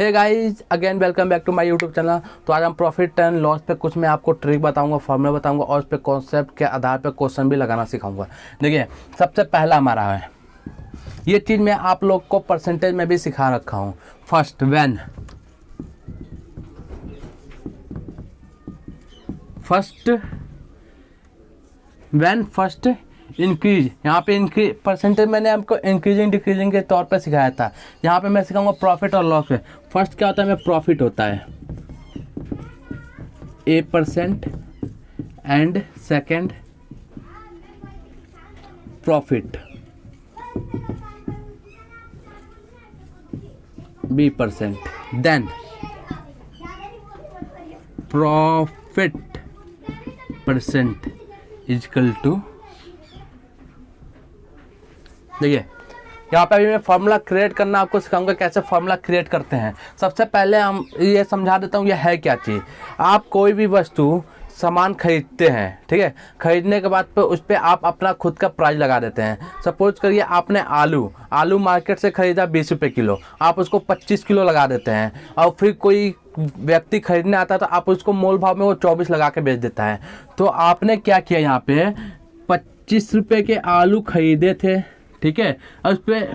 Hey guys, again welcome back to my YouTube channel. तो आज हम प्रॉफिट एंड लॉस पे कुछ मैं आपको ट्रिक बताऊंगा, फॉर्मूला बताऊंगा और उस पे कॉन्सेप्ट के आधार पे क्वेश्चन भी लगाना सिखाऊंगा। देखिए, सबसे पहला हमारा है, ये चीज़ मैं आप लोग को परसेंटेज में भी सिखा रखा हूँ। फर्स्ट व्हेन फर्स्ट इंक्रीज, यहाँ पे इंक्रीज परसेंटेज मैंने आपको इंक्रीजिंग डिक्रीजिंग के तौर पे सिखाया था। यहाँ पे मैं सिखाऊंगा प्रॉफिट और लॉस पे। फर्स्ट क्या होता है, में प्रॉफिट होता है A% and second profit B%। Then profit percent equal to, देखिए यहाँ पे अभी मैं फार्मूला क्रिएट करना आपको सिखाऊंगा, कैसे फार्मूला क्रिएट करते हैं। सबसे पहले हम ये समझा देता हूँ, ये है क्या चीज़। आप कोई भी वस्तु सामान खरीदते हैं, ठीक है, खरीदने के बाद पे उस पर आप अपना खुद का प्राइस लगा देते हैं। सपोज करिए आपने आलू मार्केट से खरीदा 20 रुपये किलो, आप उसको 25 किलो लगा देते हैं, और फिर कोई व्यक्ति खरीदने आता है तो आप उसको मोल भाव में वो 24 लगा के बेच देता है। तो आपने क्या किया, यहाँ पे 25 रुपये के आलू खरीदे थे, ठीक है, और उस पर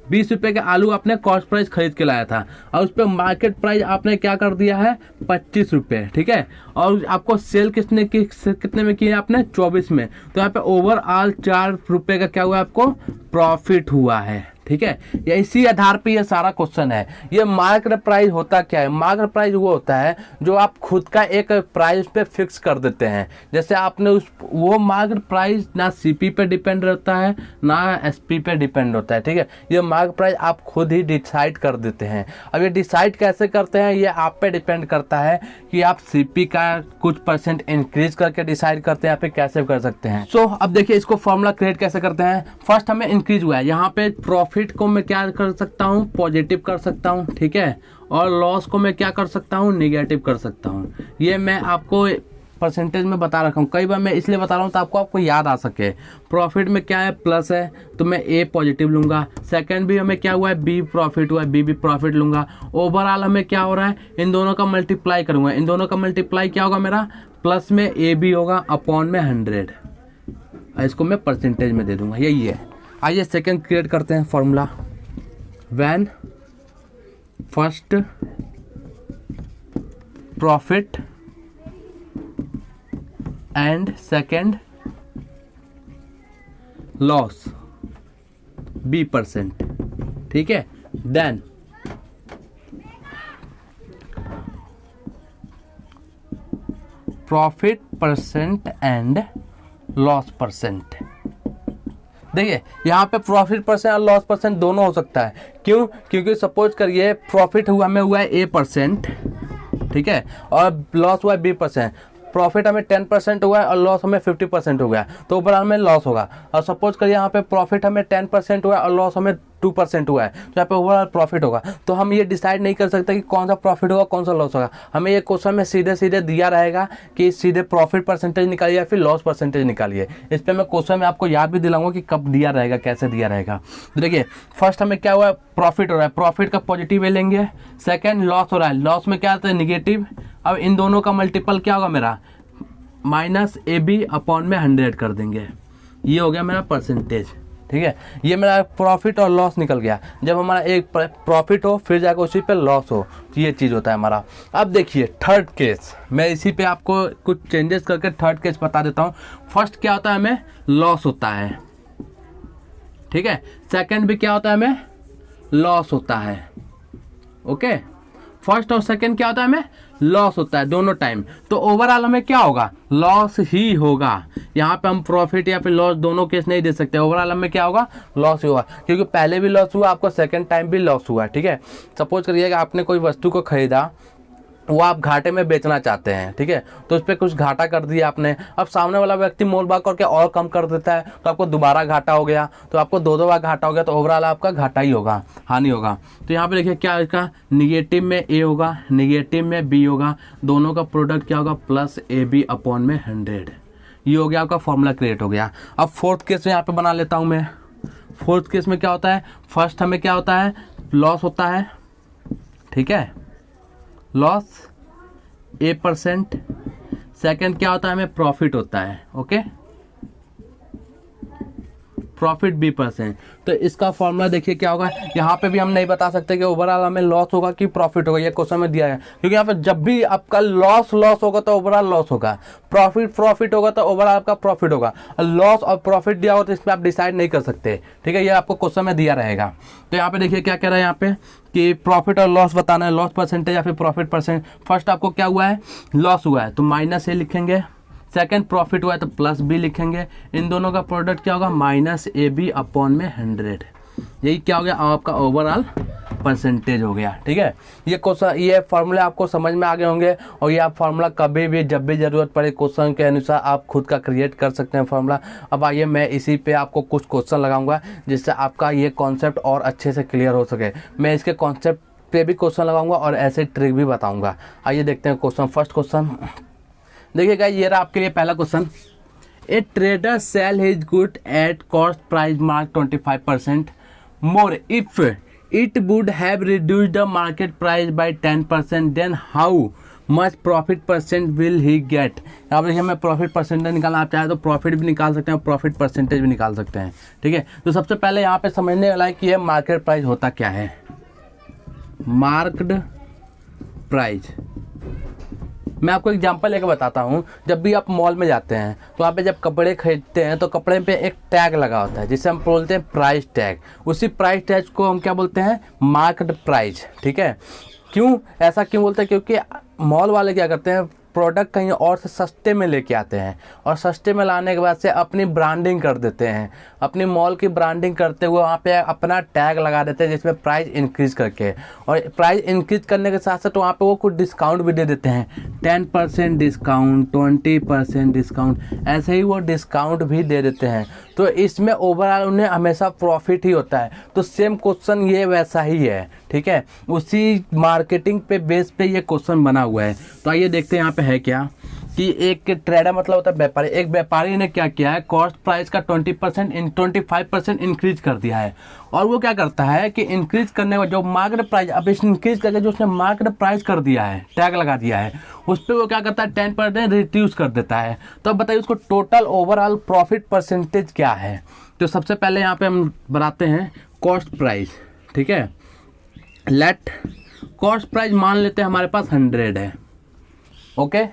20 रुपये के आलू आपने कॉस्ट प्राइस खरीद के लाया था, और उस पर मार्केट प्राइस आपने क्या कर दिया है 25 रुपये, ठीक है, और आपको सेल कितने में किया आपने 24 में। तो यहाँ पे ओवरऑल 4 रुपये का क्या हुआ, आपको प्रॉफिट हुआ है, ठीक है। या इसी आधार पे ये सारा क्वेश्चन है। ये मार्केट प्राइस होता क्या है, मार्केट प्राइस वो होता है जो आप खुद का एक प्राइस पे फिक्स कर देते हैं। जैसे आपने वो मार्केट प्राइस ना सीपी पे डिपेंड रहता है ना एसपी पे डिपेंड होता है, ठीक है। ये मार्केट प्राइस आप खुद ही डिसाइड कर देते हैं। अब ये डिसाइड कैसे करते हैं, ये आप पे डिपेंड करता है कि आप सीपी का कुछ % इंक्रीज करके डिसाइड करते हैं या फिर कैसे कर सकते हैं। सो अब देखिए, इसको फॉर्मूला क्रिएट कैसे करते हैं। फर्स्ट हमें इंक्रीज हुआ है, यहाँ पे प्रॉफिट को मैं क्या कर सकता हूँ, पॉजिटिव कर सकता हूँ, ठीक है, और लॉस को मैं क्या कर सकता हूँ, नेगेटिव कर सकता हूँ। ये मैं आपको परसेंटेज में बता रखा हूँ, कई बार मैं इसलिए बता रहा हूँ तो आपको याद आ सके। प्रॉफिट में क्या है, प्लस है तो मैं A पॉजिटिव लूंगा। सेकंड भी हमें क्या हुआ है, B प्रॉफिट हुआ है, B भी प्रॉफिट लूंगा। ओवरऑल हमें क्या हो रहा है, इन दोनों का मल्टीप्लाई करूंगा, इन दोनों का मल्टीप्लाई क्या होगा मेरा, प्लस में AB होगा अपॉन में 100, इसको मैं परसेंटेज में दे दूंगा, यही है। आइए सेकंड क्रिएट करते हैं formula. When first profit and second loss B%, ठीक है। Then profit percent and loss percent. देखिए, यहाँ पे प्रॉफिट परसेंट और लॉस परसेंट दोनों हो सकता है। क्यों? क्योंकि सपोज करिए प्रॉफिट हमें हुआ है A%, ठीक है, और लॉस हुआ है B%। प्रॉफिट हमें 10% हुआ है और लॉस हमें 50% हो गया, तो ओवरऑल में लॉस होगा। और सपोज करिए यहाँ पे प्रॉफिट हमें 10% हुआ है और लॉस हमें 2% हुआ है, तो यहाँ पे ओवरऑल प्रॉफिट होगा। तो हम ये डिसाइड नहीं कर सकते कि कौन सा प्रॉफिट होगा कौन सा लॉस होगा। हमें ये क्वेश्चन में सीधे दिया रहेगा कि सीधे प्रॉफिट परसेंटेज निकालिए या फिर लॉस परसेंटेज निकालिए। इस पर मैं क्वेश्चन में आपको याद भी दिलाऊंगा कि कब दिया रहेगा, कैसे दिया रहेगा। तो देखिए, फर्स्ट हमें क्या हुआ है, प्रॉफिट हो रहा है, प्रॉफिट का पॉजिटिव लेंगे। सेकेंड लॉस हो रहा है, लॉस में क्या आता है, निगेटिव। अब इन दोनों का मल्टीपल क्या होगा मेरा, -AB अपॉन में 100 कर देंगे, ये हो गया मेरा परसेंटेज, ठीक है। ये मेरा प्रॉफिट और लॉस निकल गया। जब हमारा एक प्रॉफिट हो फिर जाकर उसी पे लॉस हो, तो ये चीज़ होता है हमारा। अब देखिए थर्ड केस, मैं इसी पे आपको कुछ चेंजेस करके थर्ड केस बता देता हूँ। फर्स्ट क्या होता है, हमें लॉस होता है, ठीक है। सेकंड भी क्या होता है, हमें लॉस होता है, ओके। फर्स्ट और सेकंड क्या होता है, हमें लॉस होता है दोनों टाइम। तो ओवरऑल हमें क्या होगा, लॉस ही होगा। यहाँ पे हम प्रॉफिट या फिर लॉस दोनों केस नहीं दे सकते। ओवरऑल हमें क्या होगा, लॉस ही होगा, क्योंकि पहले भी लॉस हुआ, आपको सेकंड टाइम भी लॉस हुआ, ठीक है। सपोज करिएगा आपने कोई वस्तु को खरीदा, वो आप घाटे में बेचना चाहते हैं, ठीक है, तो उस पर कुछ घाटा कर दिया आपने। अब सामने वाला व्यक्ति मोल भाव करके और कम कर देता है, तो आपको दोबारा घाटा हो गया, तो आपको दो बार घाटा हो गया, तो ओवरऑल आपका घाटा ही होगा, हानि होगा। तो यहाँ पे देखिए क्या इसका, निगेटिव में A होगा, निगेटिव में B होगा, दोनों का प्रोडक्ट क्या होगा, +AB अपॉन में 100। ये हो गया आपका फॉर्मूला क्रिएट हो गया। अब फोर्थ केस यहाँ पे बना लेता हूँ मैं। फोर्थ केस में क्या होता है, फर्स्ट हमें क्या होता है, लॉस होता है, ठीक है, लॉस A%, सेकंड क्या होता है हमें प्रॉफिट होता है, ओके, प्रॉफिट B%। तो इसका फॉर्मूला देखिए क्या होगा, यहाँ पे भी हम नहीं बता सकते कि ओवरऑल हमें लॉस होगा कि प्रॉफिट होगा, ये क्वेश्चन में दिया है, क्योंकि यहाँ पे जब भी आपका लॉस होगा तो ओवरऑल लॉस होगा, प्रॉफिट होगा तो ओवरऑल आपका प्रॉफिट होगा। लॉस और प्रॉफिट दिया हो तो इसमें आप डिसाइड नहीं कर सकते, ठीक है, ये आपको क्वेश्चन में दिया रहेगा। तो यहाँ पे देखिए क्या कह रहा है यहाँ पे कि प्रॉफिट और लॉस बताना है, लॉस परसेंटेज या फिर प्रॉफिट परसेंट। फर्स्ट आपको क्या हुआ है, लॉस हुआ है तो -A लिखेंगे, सेकंड प्रॉफिट हुआ है तो +B लिखेंगे, इन दोनों का प्रोडक्ट क्या होगा -AB/100। यही क्या हो गया आपका ओवरऑल परसेंटेज हो गया, ठीक है। ये क्वेश्चन, ये फार्मूले आपको समझ में आ गए होंगे, और ये आप फार्मूला कभी भी जब भी ज़रूरत पड़े क्वेश्चन के अनुसार आप खुद का क्रिएट कर सकते हैं फार्मूला। अब आइए मैं इसी पे आपको कुछ क्वेश्चन लगाऊंगा जिससे आपका ये कॉन्सेप्ट और अच्छे से क्लियर हो सके। मैं इसके कॉन्सेप्ट पे भी क्वेश्चन लगाऊंगा और ऐसे ट्रिक भी बताऊंगा। आइए देखते हैं क्वेश्चन। फर्स्ट क्वेश्चन देखिएगा, ये रहा आपके लिए पहला question. A trader sell his good at cost price mark 25% more if it would have reduced the market price by 10%, then how much profit percent will he get. यहाँ पर देखिए हमें प्रॉफिट परसेंटेज निकालना, आप चाहे तो प्रॉफिट भी निकाल सकते हैं और प्रॉफिट परसेंटेज भी निकाल सकते हैं, ठीक है। तो सबसे पहले यहाँ पे समझने वाला है कि ये मार्केट प्राइस होता क्या है। मार्क्ड प्राइस, मैं आपको एग्जांपल लेकर बताता हूँ। जब भी आप मॉल में जाते हैं तो वहाँ पे जब कपड़े खरीदते हैं तो कपड़े पे एक टैग लगा होता है जिसे हम बोलते हैं प्राइस टैग। उसी प्राइस टैग को हम क्या बोलते हैं, मार्क्ड प्राइस, ठीक है। क्यों ऐसा क्यों बोलते हैं, क्योंकि मॉल वाले क्या करते हैं, प्रोडक्ट कहीं और से सस्ते में लेके आते हैं और सस्ते में लाने के बाद से अपनी ब्रांडिंग कर देते हैं, अपनी मॉल की ब्रांडिंग करते हुए वहाँ पे अपना टैग लगा देते हैं जिसमें प्राइस इंक्रीज करके, और प्राइस इंक्रीज करने के साथ साथ वहाँ पे वो कुछ डिस्काउंट भी दे देते हैं, 10% डिस्काउंट, 20% डिस्काउंट, ऐसे ही वो डिस्काउंट भी दे देते हैं। तो इसमें ओवरऑल उन्हें हमेशा प्रॉफिट ही होता है। तो सेम क्वेश्चन ये वैसा ही है, ठीक है, उसी मार्केटिंग पे बेस पे ये क्वेश्चन बना हुआ है। तो आइए देखते हैं यहाँ पे है क्या कि एक ट्रेडर मतलब होता है व्यापारी। एक व्यापारी ने क्या किया है, कॉस्ट प्राइस का 25% इंक्रीज कर दिया है। और वो क्या करता है कि इंक्रीज करने का जो मार्केट प्राइस, अब इस इंक्रीज करके जो उसने मार्केट प्राइस कर दिया है, टैग लगा दिया है, उस पर वो क्या करता है 10% रिड्यूस कर देता है। तो अब बताइए उसको टोटल ओवरऑल प्रॉफिट परसेंटेज क्या है। तो सबसे पहले यहाँ पे हम बनाते हैं कॉस्ट प्राइस, ठीक है। लेट कॉस्ट प्राइस मान लेते हैं हमारे पास 100 है, ओके।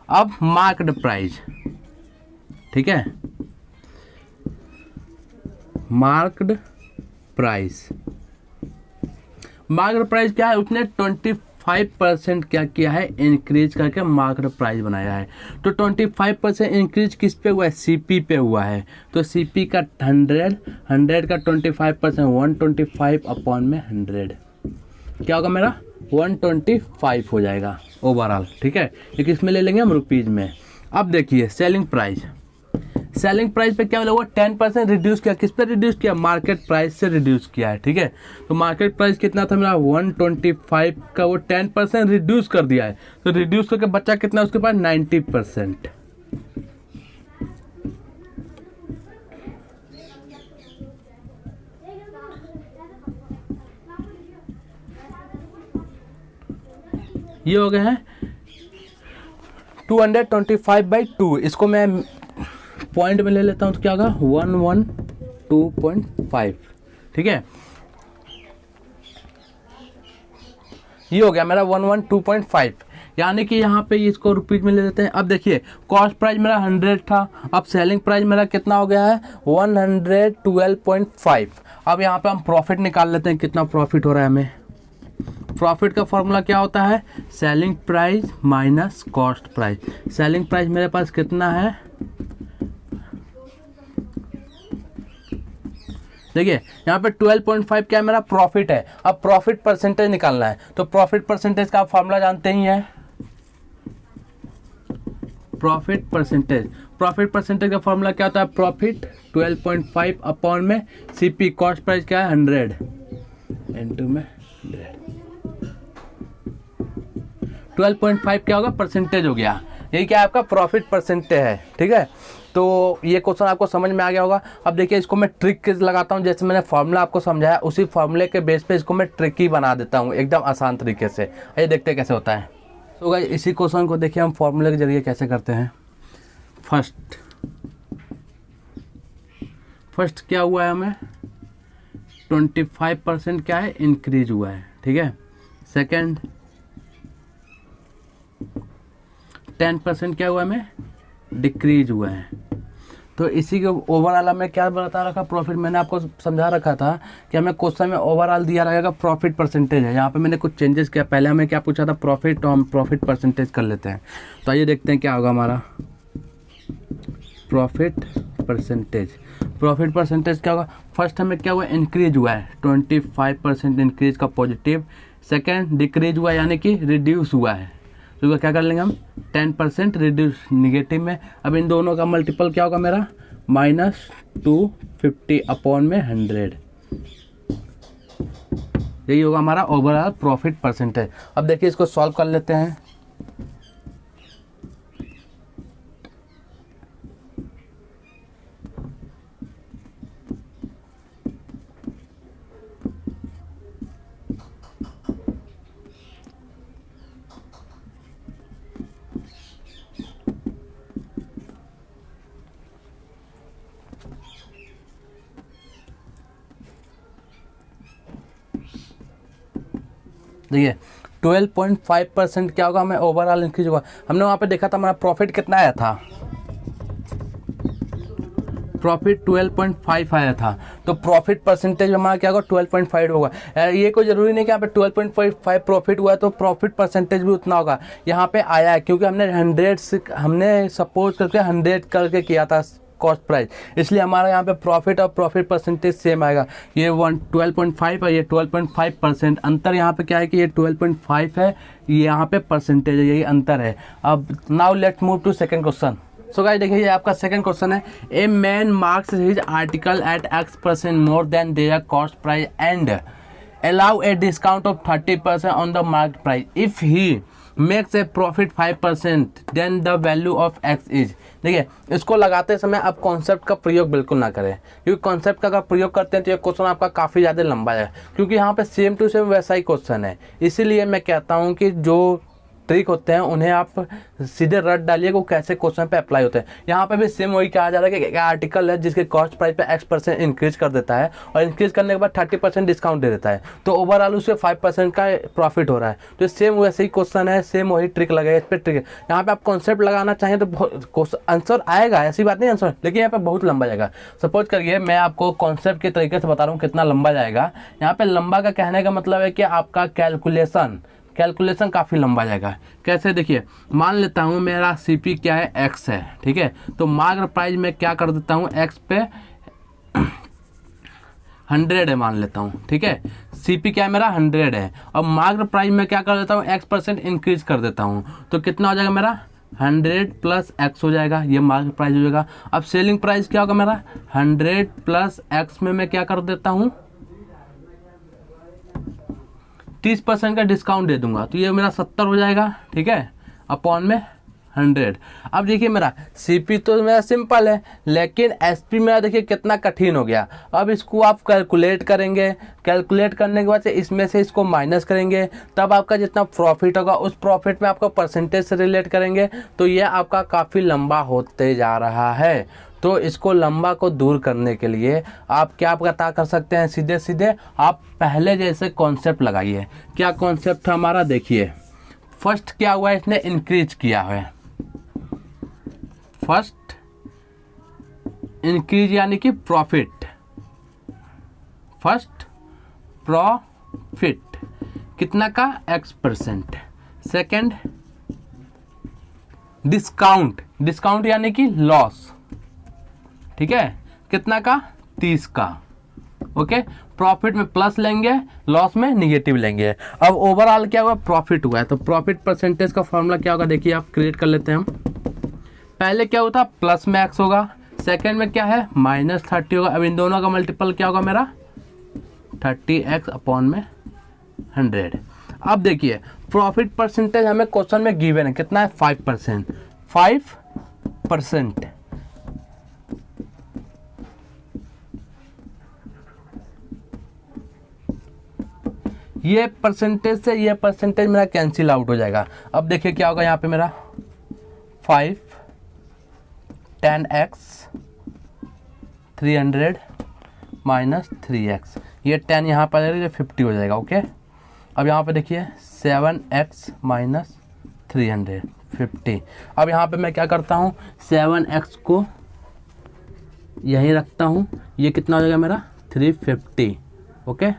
अब मार्क्ड प्राइस, ठीक है, मार्क्ड प्राइस, मार्क्ड प्राइस क्या है, उसने 25% क्या किया है, इंक्रीज करके मार्क्ड प्राइस बनाया है। तो 25% इंक्रीज किस पे हुआ है, सीपी पे हुआ है। तो सीपी का 100 का 25% 125/100 क्या होगा मेरा 125 हो जाएगा ओवरऑल, ठीक है। लेकिन इसमें ले लेंगे हम रुपीज़ में। अब देखिए सेलिंग प्राइस, सेलिंग प्राइस पे क्या होगा, 10% रिड्यूस किया, किस पे रिड्यूस किया, मार्केट प्राइस से रिड्यूस किया है, ठीक है। तो मार्केट प्राइस कितना था मेरा 125 का, वो 10% रिड्यूस कर दिया है। तो रिड्यूस करके बच्चा कितना उसके पास 90%। ये हो गए हैं 225/2। इसको मैं पॉइंट में ले लेता हूं तो क्या होगा 112.5, ठीक है। ये हो गया मेरा 112.5, यानी कि यहाँ पे इसको रुपीज में ले लेते हैं। अब देखिए कॉस्ट प्राइस मेरा 100 था, अब सेलिंग प्राइस मेरा कितना हो गया है 112.5। अब यहाँ पे हम प्रॉफिट निकाल लेते हैं, कितना प्रॉफिट हो रहा है हमें। प्रॉफिट का फॉर्मूला क्या होता है, selling price minus cost price. Selling price मेरे पास कितना है, देखिए यहाँ पे 12.5 क्या है मेरा प्रॉफिट है। अब प्रॉफिट परसेंटेज निकालना है, तो प्रॉफिट परसेंटेज का फॉर्मूला जानते ही हैं, प्रॉफिट परसेंटेज। प्रॉफिट परसेंटेज का फॉर्मूला क्या होता है, प्रॉफिट 12.5 अपॉन में सीपी, कॉस्ट प्राइस क्या है 100 इंटू में 100। 12.5 क्या होगा परसेंटेज हो गया। यही क्या है आपका प्रॉफिट परसेंटेज है, ठीक है। तो ये क्वेश्चन आपको समझ में आ गया होगा। अब देखिए इसको मैं ट्रिक लगाता हूँ, जैसे मैंने फॉर्मूला आपको समझाया उसी फॉर्मूले के बेस पे इसको मैं ट्रिकी बना देता हूँ एकदम आसान तरीके से। ये देखते हैं कैसे होता है। तो गाइस इसी क्वेश्चन को देखिए हम फॉर्मूले के जरिए कैसे करते हैं। फर्स्ट क्या हुआ है, हमें 25% क्या है इंक्रीज हुआ है, ठीक है। सेकंड 10% क्या हुआ है हमें डिक्रीज हुआ है। तो इसी के ओवरऑल हमें क्या बता रखा प्रॉफिट, मैंने आपको समझा रखा था कि हमें क्वेश्चन में ओवरऑल दिया रहेगा प्रॉफिट परसेंटेज है। यहाँ पे मैंने कुछ चेंजेस किया, पहले हमें क्या पूछा था प्रॉफिट, तो हम प्रॉफिट परसेंटेज कर लेते हैं। तो आइए देखते हैं क्या होगा हमारा प्रॉफिट परसेंटेज क्या होगा। फर्स्ट हमें क्या हुआ इंक्रीज हुआ है 25% इंक्रीज का पॉजिटिव। सेकेंड डिक्रीज हुआ यानी कि रिड्यूस हुआ है, तो क्या कर लेंगे हम 10% रिड्यूस निगेटिव में। अब इन दोनों का मल्टीपल क्या होगा मेरा -250/100। यही होगा हमारा ओवरऑल प्रॉफिट परसेंटेज। अब देखिए इसको सॉल्व कर लेते हैं। देखिए 12.5% क्या होगा हमें ओवरऑल इंक्रीज होगा। हमने वहाँ पे देखा था हमारा प्रॉफिट कितना आया था, प्रॉफिट 12.5 आया था। तो प्रॉफिट परसेंटेज हमारा क्या होगा 12.5 होगा। ये कोई ज़रूरी नहीं कि यहाँ पे 12.5 प्रॉफिट हुआ है तो प्रॉफिट परसेंटेज भी उतना होगा। यहाँ पे आया है क्योंकि हमने सपोज करके 100 करके किया था कॉस्ट प्राइस, इसलिए हमारा यहाँ पे प्रॉफिट और प्रॉफिट परसेंटेज सेम आएगा। ये 12.5 है, ये 12.5%। अंतर यहाँ पे क्या है कि ये 12.5 है, ये यहाँ पे परसेंटेज है, यही अंतर है। अब now let's move to second question. So guys देखिए ये आपका सेकंड क्वेश्चन है। A man marks his article at X% more than their cost price and allow a discount of 30% on the market price. If he makes a profit 5% then the value of X is। देखिए इसको लगाते समय आप concept का प्रयोग बिल्कुल ना करें, क्योंकि कॉन्सेप्ट का अगर प्रयोग करते हैं तो ये क्वेश्चन आपका काफ़ी ज़्यादा लंबा है, क्योंकि यहाँ पे सेम टू सेम वैसा ही क्वेश्चन है। इसीलिए मैं कहता हूँ कि जो ट्रिक होते हैं उन्हें आप सीधे रट डालिए वो कैसे क्वेश्चन पे अप्लाई होते हैं। यहाँ पे भी सेम वही कहा जा रहा है कि आर्टिकल है जिसके कॉस्ट प्राइस पे X% इंक्रीज कर देता है और इंक्रीज करने के बाद 30% डिस्काउंट दे देता है, तो ओवरऑल उससे 5% का प्रॉफिट हो रहा है। तो सेम वैसे ही क्वेश्चन है, सेम वही ट्रिक लगेगा, इस पर ट्रिक है। यहाँ पे आप कॉन्सेप्ट लगाना चाहें तो आंसर आएगा, ऐसी बात नहीं आंसर, लेकिन यहाँ पे बहुत लंबा जाएगा। सपोज करिए मैं आपको कॉन्सेप्ट के तरीके से बता रहा हूँ कितना लंबा जाएगा। यहाँ पे लंबा का कहने का मतलब है कि आपका कैलकुलेशन काफ़ी लंबा जाएगा। कैसे देखिए, मान लेता हूँ मेरा सीपी क्या है X है, ठीक है। तो मार्केट प्राइस में क्या कर देता हूँ X पे 100 है मान लेता हूँ, ठीक है। सीपी क्या है मेरा 100 है और मार्केट प्राइस में क्या कर देता हूँ X% इंक्रीज कर देता हूँ, तो कितना हो जाएगा मेरा 100 + X हो जाएगा, ये मार्केट प्राइस हो जाएगा। अब सेलिंग प्राइस क्या होगा मेरा 100 + X में मैं क्या कर देता हूँ 30% का डिस्काउंट दे दूंगा, तो ये मेरा 70 हो जाएगा, ठीक है, अपॉन में 100। अब देखिए मेरा सीपी तो मेरा सिंपल है, लेकिन एसपी मेरा देखिए कितना कठिन हो गया। अब इसको आप कैलकुलेट करेंगे, कैलकुलेट करने के बाद से इसमें से इसको माइनस करेंगे, तब आपका जितना प्रॉफिट होगा उस प्रॉफिट में आपका परसेंटेज से रिलेट करेंगे, तो ये आपका काफ़ी लंबा होते जा रहा है। तो इसको लंबा को दूर करने के लिए आप क्या पता कर सकते हैं, सीधे सीधे आप पहले जैसे कॉन्सेप्ट लगाइए। क्या कॉन्सेप्ट हमारा देखिए, फर्स्ट क्या हुआ इसने इंक्रीज किया है, फर्स्ट इंक्रीज यानी कि प्रॉफिट, फर्स्ट प्रॉफिट कितना का X%। सेकंड डिस्काउंट यानी कि लॉस, ठीक है, कितना का 30 का, ओके। प्रॉफिट में प्लस लेंगे, लॉस में निगेटिव लेंगे। अब ओवरऑल क्या हुआ प्रॉफिट हुआ है, तो प्रॉफिट परसेंटेज का फॉर्मूला क्या होगा देखिए, आप क्रिएट कर लेते हैं हम। पहले क्या होता प्लस में X होगा, सेकंड में क्या है -30 होगा। अब इन दोनों का मल्टीपल क्या होगा मेरा 30X अपॉन में 100। अब देखिए प्रॉफिट परसेंटेज हमें क्वेश्चन में गिवन है कितना है 5%। 5%। ये परसेंटेज से ये परसेंटेज मेरा कैंसिल आउट हो जाएगा। अब देखिए क्या होगा यहाँ पे मेरा 5 10x 300 माइनस 3x, ये 10 यहाँ पर आ जाएगा, ये 50 हो जाएगा। ओके, अब यहाँ पे देखिए 7x माइनस 300 50। अब यहाँ पे मैं क्या करता हूँ, 7x को यहीं रखता हूँ, ये कितना हो जाएगा मेरा 350। ओके,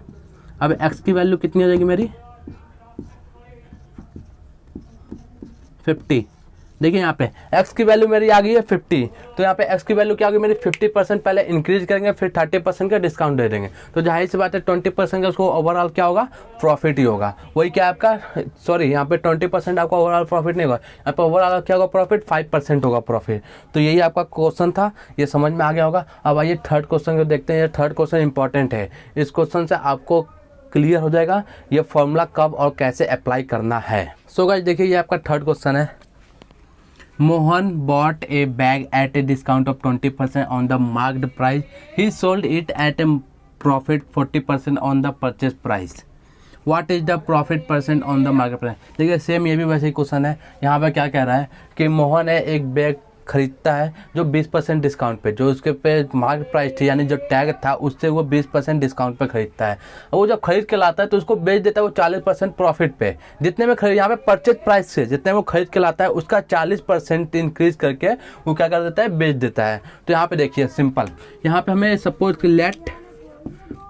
अब x की वैल्यू कितनी हो जाएगी मेरी 50। देखिए यहाँ पे x की वैल्यू मेरी आ गई है 50, तो यहाँ पे x की वैल्यू क्या होगी मेरी 50% पहले इंक्रीज करेंगे, फिर 30% का डिस्काउंट दे देंगे, तो जाहिर सी बात है 20% का उसको ओवरऑल क्या होगा, प्रॉफिट ही होगा। वही क्या आपका, सॉरी यहाँ पे 20% आपका ओवरऑल प्रॉफिट नहीं होगा, यहाँ पे ओवरऑल क्या होगा प्रॉफिट 5% होगा प्रॉफिट। तो यही आपका क्वेश्चन था, ये समझ में आ गया होगा। अब आइए थर्ड क्वेश्चन को देखते हैं। ये थर्ड क्वेश्चन इंपॉर्टेंट है, इस क्वेश्चन से आपको क्लियर हो जाएगा ये फॉर्मूला कब और कैसे अप्लाई करना है। सो गाइस देखिए ये आपका थर्ड क्वेश्चन है। Mohan bought a bag at a discount of 20% on the marked price. He sold it at a profit 40% on the purchase price. What is the profit percent on the market price? देखिए same ये भी वैसे ही question है। यहाँ पे क्या कह रहा है कि मोहन है एक बैग खरीदता है जो 20% डिस्काउंट पे, जो उसके पे मार्केट प्राइस थी यानी जो टैग था उससे वो 20% डिस्काउंट पे खरीदता है। वो जब खरीद के लाता है तो उसको बेच देता है वो 40% प्रॉफिट पे। जितने में खरीद, यहाँ पे परचेज प्राइस से जितने वो खरीद के लाता है उसका 40% इंक्रीज करके वो क्या कर देता है, बेच देता है। तो यहाँ पे देखिए सिंपल, यहाँ पे हमें सपोज कि लेट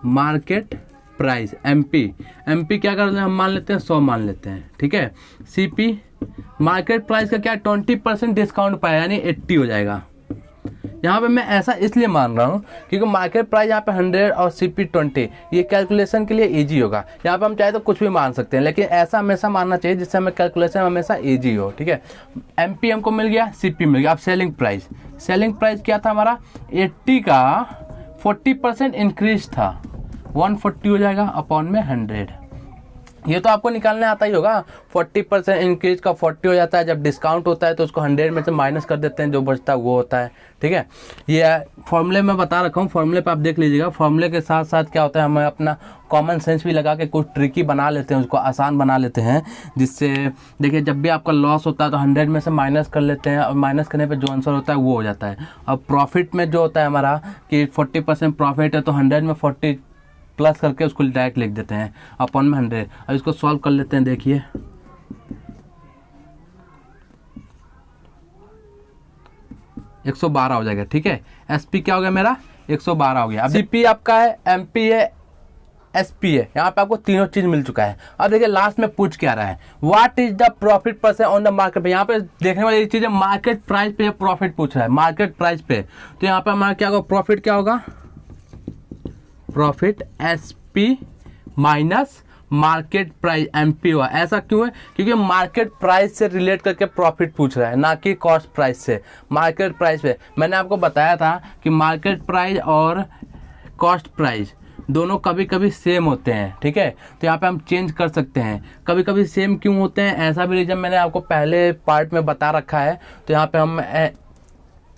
मार्केट प्राइस एमपी क्या कर रहे हैं हम मान लेते हैं 100 मान लेते हैं, ठीक है। सीपी मार्केट प्राइस का क्या 20% डिस्काउंट पाया यानी 80 हो जाएगा। यहाँ पे मैं ऐसा इसलिए मान रहा हूँ क्योंकि मार्केट प्राइस यहाँ पे 100 और सीपी 20, ये कैलकुलेशन के लिए इजी होगा। यहाँ पे हम चाहे तो कुछ भी मान सकते हैं, लेकिन ऐसा हमेशा मानना चाहिए जिससे हमें कैलकुलेशन हमेशा इजी हो, ठीक है। एमपी हमको मिल गया, सीपी मिल गया। अब सेलिंग प्राइस क्या था हमारा 80 का 40% इंक्रीज था, 140 हो जाएगा अपॉन में 100। ये तो आपको निकालने आता ही होगा। 40% इंक्रीज का 40 हो जाता है, जब डिस्काउंट होता है तो उसको 100 में से माइनस कर देते हैं, जो बचता है वो होता है, ठीक है। ये फॉर्मूले में बता रखा हूँ, फॉर्मूले पे आप देख लीजिएगा। फॉर्मूले के साथ साथ क्या होता है, हमें अपना कॉमन सेंस भी लगा के कुछ ट्रिकी बना लेते हैं, उसको आसान बना लेते हैं, जिससे देखिए जब भी आपका लॉस होता है तो 100 में से माइनस कर लेते हैं और माइनस करने पे जो आंसर होता है वो हो जाता है। अब प्रॉफिट में जो होता है हमारा कि 40% प्रॉफिट है तो 100 में 40 प्लस करके उसको डायरेक्ट लिख देते हैं अपॉन में 100। अब इसको सॉल्व कर लेते हैं। देखिए 112 हो जाएगा, ठीक है। एसपी क्या हो गया मेरा 112 हो गया। अब सीपी आपका है, एमपी है, एसपी है, यहाँ पे आपको तीनों चीज मिल चुका है। अब देखिए लास्ट में पूछ क्या रहा है, what is the profit percent on the market पे। यहाँ पे देखने वाली चीज है मार्केट प्राइस पे प्रॉफिट पूछ रहा है, मार्केट प्राइस पे। तो यहाँ पे हमारा क्या होगा, प्रॉफिट क्या होगा, profit SP minus market price MP हुआ। ऐसा क्यों है, क्योंकि मार्केट प्राइस से रिलेट करके प्रॉफिट पूछ रहा है, ना कि कॉस्ट प्राइस से। मार्केट प्राइस पे मैंने आपको बताया था कि मार्केट प्राइस और कॉस्ट प्राइस दोनों कभी कभी सेम होते हैं, ठीक है। तो यहाँ पे हम चेंज कर सकते हैं, कभी कभी सेम क्यों होते हैं, ऐसा भी रीजन मैंने आपको पहले पार्ट में बता रखा है। तो यहाँ पे हम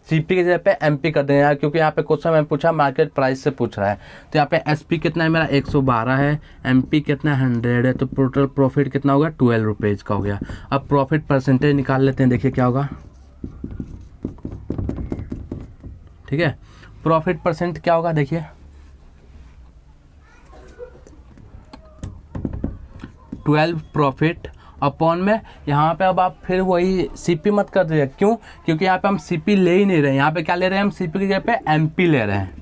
सीपी की जगह पे एमपी कर देंगे यार, क्योंकि यहाँ पे क्वेश्चन मैंने पूछा मार्केट प्राइस से पूछ रहा है। तो यहाँ पे एसपी कितना है मेरा 112 है, एमपी कितना 100 है, तो टोटल प्रॉफिट कितना होगा 12 रुपीज़ का हो गया। अब प्रॉफिट परसेंटेज निकाल लेते हैं, देखिए क्या होगा, ठीक है। प्रॉफिट परसेंट क्या होगा, देखिए 12 प्रॉफिट अपॉन में यहाँ पे अब आप फिर वही सीपी मत कर दीजिए, क्यों, क्योंकि यहाँ पे हम सीपी ले ही नहीं रहे हैं। यहाँ पे क्या ले रहे हैं हम, सीपी की जगह पे एमपी ले रहे हैं।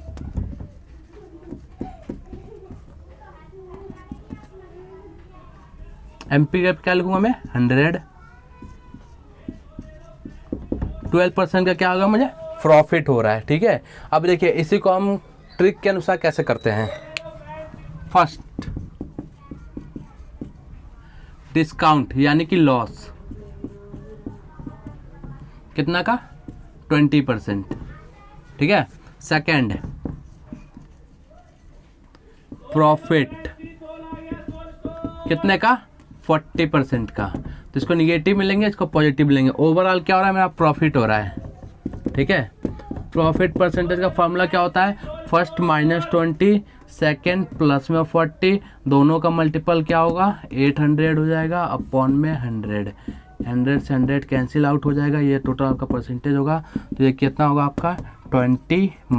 एमपी का क्या लिखूंगा मैं 100, 12% का क्या होगा मुझे प्रॉफिट हो रहा है, ठीक है। अब देखिए इसी को हम ट्रिक के अनुसार कैसे करते हैं। फर्स्ट डिस्काउंट यानी कि लॉस कितना का 20%, ठीक है। सेकंड प्रॉफिट कितने का 40% का, तो इसको निगेटिव मिलेंगे, इसको पॉजिटिव मिलेंगे। ओवरऑल क्या हो रहा है, मेरा प्रॉफिट हो रहा है, ठीक है। प्रॉफिट परसेंटेज का फॉर्मूला क्या होता है, फर्स्ट -20, सेकेंड प्लस में 40, दोनों का मल्टीपल क्या होगा 800 हो जाएगा अपॉन में 100, 100 से 100 कैंसिल आउट हो जाएगा, ये टोटल आपका परसेंटेज होगा। तो ये कितना होगा आपका 20 -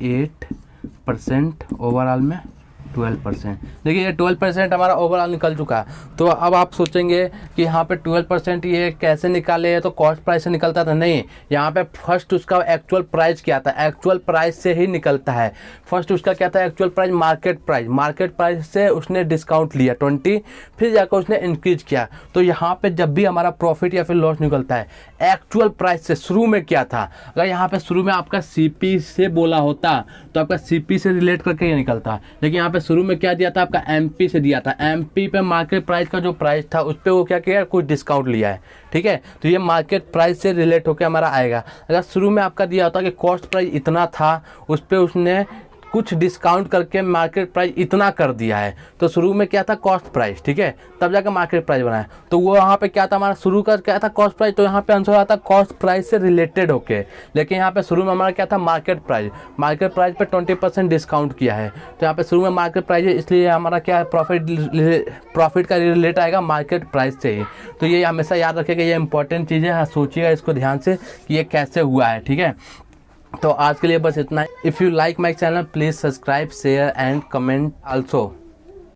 8% ओवरऑल में 12%। देखिए ये 12% हमारा ओवरऑल निकल चुका है। तो अब आप सोचेंगे कि यहाँ पे 12% ये कैसे निकाले, है तो कॉस्ट प्राइस से निकलता था, नहीं, यहाँ पे फर्स्ट उसका एक्चुअल प्राइस क्या था, एक्चुअल प्राइस से ही निकलता है। फर्स्ट उसका क्या था एक्चुअल प्राइस, मार्केट प्राइस से उसने डिस्काउंट लिया 20, फिर जाकर उसने इंक्रीज किया। तो यहाँ पे जब भी हमारा प्रॉफिट या फिर लॉस निकलता है एक्चुअल प्राइस से, शुरू में क्या था, अगर यहाँ पे शुरू में आपका सीपी से बोला होता तो आपका सीपी से रिलेट करके ये निकलता, लेकिन यहाँ पे शुरू में क्या दिया था आपका एमपी से दिया था, एमपी पे मार्केट प्राइस का जो प्राइस था उस पर वो क्या किया, कुछ डिस्काउंट लिया है, ठीक है। तो ये मार्केट प्राइस से रिलेट होकर हमारा आएगा। अगर शुरू में आपका दिया होता कि कॉस्ट प्राइस इतना था, उस पर उसने कुछ डिस्काउंट करके मार्केट प्राइस इतना कर दिया है, तो शुरू में क्या था कॉस्ट प्राइस, ठीक है, तब जाकर मार्केट प्राइस बनाया। तो वो यहाँ पे क्या था हमारा शुरू का क्या था कॉस्ट प्राइस, तो यहाँ पे आंसर आता कॉस्ट प्राइस से रिलेटेड होके। लेकिन यहाँ पे शुरू में हमारा क्या था मार्केट प्राइस पे 20% डिस्काउंट किया है, तो यहाँ पे शुरू में मार्केट प्राइस है, इसलिए हमारा क्या है प्रॉफिट का रिलेट आएगा मार्केट प्राइस से ही। तो ये हमेशा याद रखिएगा, ये इंपॉर्टेंट चीज़ है, सोचिएगा इसको ध्यान से कि ये कैसे हुआ है, ठीक है। तो आज के लिए बस इतना है। If you like my channel please subscribe, share and comment also.